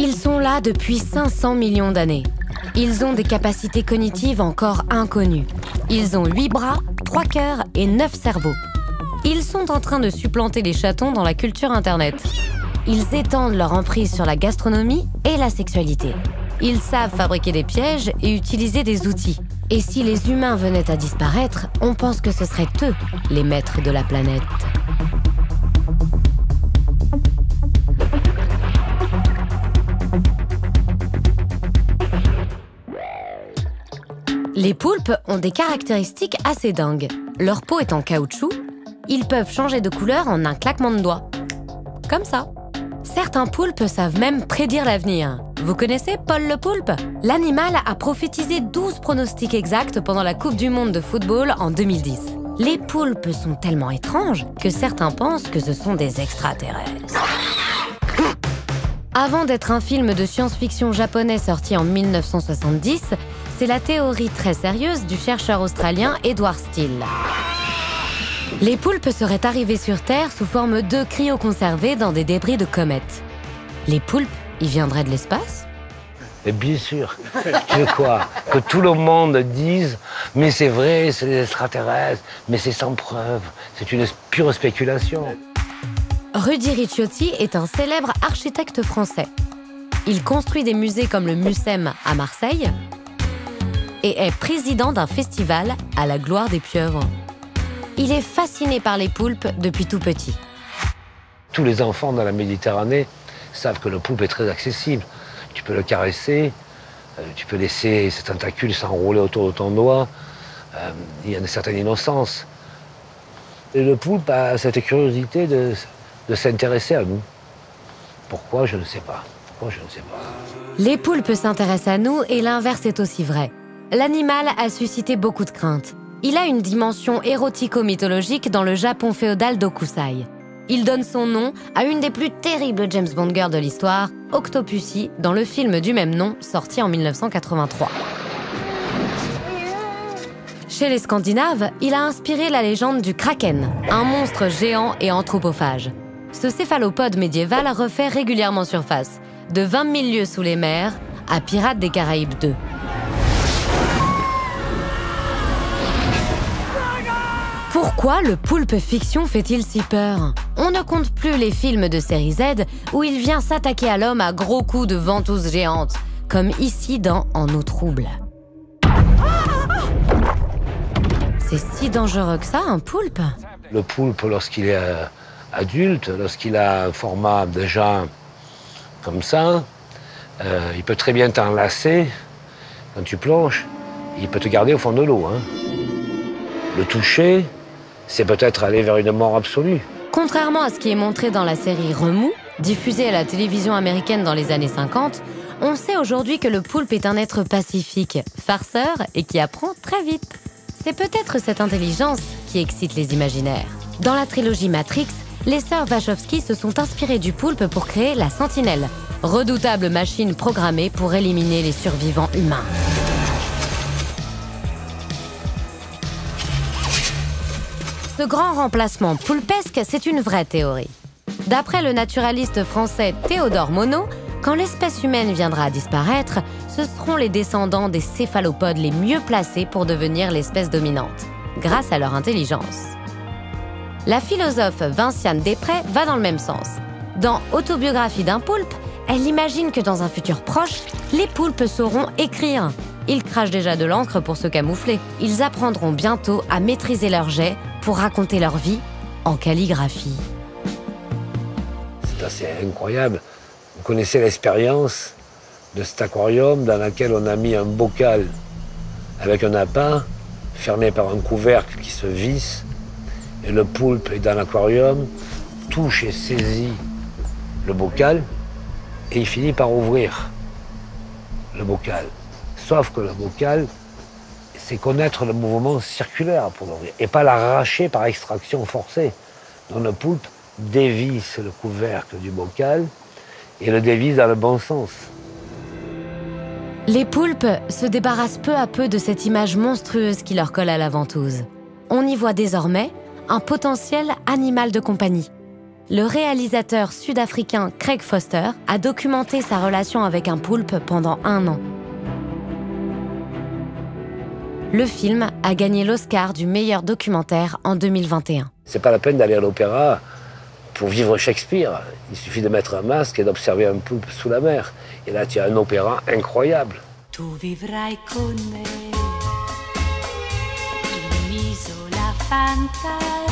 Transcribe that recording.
Ils sont là depuis 500 millions d'années. Ils ont des capacités cognitives encore inconnues. Ils ont 8 bras, 3 cœurs et 9 cerveaux. Ils sont en train de supplanter les chatons dans la culture Internet. Ils étendent leur emprise sur la gastronomie et la sexualité. Ils savent fabriquer des pièges et utiliser des outils. Et si les humains venaient à disparaître, on pense que ce seraient eux, les maîtres de la planète. Les poulpes ont des caractéristiques assez dingues. Leur peau est en caoutchouc, ils peuvent changer de couleur en un claquement de doigts. Comme ça. Certains poulpes savent même prédire l'avenir. Vous connaissez Paul le poulpe? L'animal a prophétisé 12 pronostics exacts pendant la Coupe du monde de football en 2010. Les poulpes sont tellement étranges que certains pensent que ce sont des extraterrestres. Avant d'être un film de science-fiction japonais sorti en 1970, c'est la théorie très sérieuse du chercheur australien Edward Steele. Les poulpes seraient arrivés sur Terre sous forme d'œufs cryoconservés dans des débris de comètes. Les poulpes, ils viendraient de l'espace? Et bien sûr. Tu veux quoi? Que tout le monde dise « mais c'est vrai, c'est des extraterrestres, mais c'est sans preuve, c'est une pure spéculation ». Rudy Ricciotti est un célèbre architecte français. Il construit des musées comme le Mucem à Marseille et est président d'un festival à la gloire des pieuvres. Il est fasciné par les poulpes depuis tout petit. Tous les enfants dans la Méditerranée savent que le poulpe est très accessible. Tu peux le caresser, tu peux laisser ses tentacules s'enrouler autour de ton doigt. Il y a une certaine innocence. Et le poulpe a cette curiosité de s'intéresser à nous. Pourquoi, je ne sais pas. Pourquoi, je ne sais pas. Les poulpes s'intéressent à nous et l'inverse est aussi vrai. L'animal a suscité beaucoup de craintes. Il a une dimension érotico-mythologique dans le Japon féodal d'Okusai. Il donne son nom à une des plus terribles James Bond girls de l'histoire, Octopussy, dans le film du même nom, sorti en 1983. Chez les Scandinaves, il a inspiré la légende du Kraken, un monstre géant et anthropophage. Ce céphalopode médiéval refait régulièrement surface, de 20 000 lieues sous les mers à Pirates des Caraïbes 2. Pourquoi le poulpe fiction fait-il si peur? On ne compte plus les films de série Z où il vient s'attaquer à l'homme à gros coups de ventouses géantes, comme ici dans En eau trouble. C'est si dangereux que ça, un poulpe? Le poulpe, lorsqu'il est adulte, lorsqu'il a un format déjà comme ça, il peut très bien t'enlacer quand tu plonges. Il peut te garder au fond de l'eau. Hein. Le toucher, c'est peut-être aller vers une mort absolue. Contrairement à ce qui est montré dans la série Remous, diffusée à la télévision américaine dans les années 50, on sait aujourd'hui que le poulpe est un être pacifique, farceur et qui apprend très vite. C'est peut-être cette intelligence qui excite les imaginaires. Dans la trilogie Matrix, les sœurs Wachowski se sont inspirées du poulpe pour créer la Sentinelle, redoutable machine programmée pour éliminer les survivants humains. Ce grand remplacement poulpesque, c'est une vraie théorie. D'après le naturaliste français Théodore Monod, quand l'espèce humaine viendra à disparaître, ce seront les descendants des céphalopodes les mieux placés pour devenir l'espèce dominante, grâce à leur intelligence. La philosophe Vinciane Després va dans le même sens. Dans Autobiographie d'un poulpe, elle imagine que dans un futur proche, les poulpes sauront écrire. Ils crachent déjà de l'encre pour se camoufler. Ils apprendront bientôt à maîtriser leur jet pour raconter leur vie en calligraphie. C'est assez incroyable. Vous connaissez l'expérience de cet aquarium dans lequel on a mis un bocal avec un appât fermé par un couvercle qui se visse et le poulpe est dans l'aquarium, touche et saisit le bocal et il finit par ouvrir le bocal. Sauf que le bocal, c'est connaître le mouvement circulaire pour l'ouvrir et pas l'arracher par extraction forcée. Donc le poulpe dévisse le couvercle du bocal et le dévisse dans le bon sens. Les poulpes se débarrassent peu à peu de cette image monstrueuse qui leur colle à la ventouse. On y voit désormais un potentiel animal de compagnie. le réalisateur sud-africain Craig Foster a documenté sa relation avec un poulpe pendant 1 an. Le film a gagné l'Oscar du meilleur documentaire en 2021. C'est pas la peine d'aller à l'opéra pour vivre Shakespeare. Il suffit de mettre un masque et d'observer un poulpe sous la mer. Et là, tu as un opéra incroyable. Tu vivrai con me in un'isola fantastica.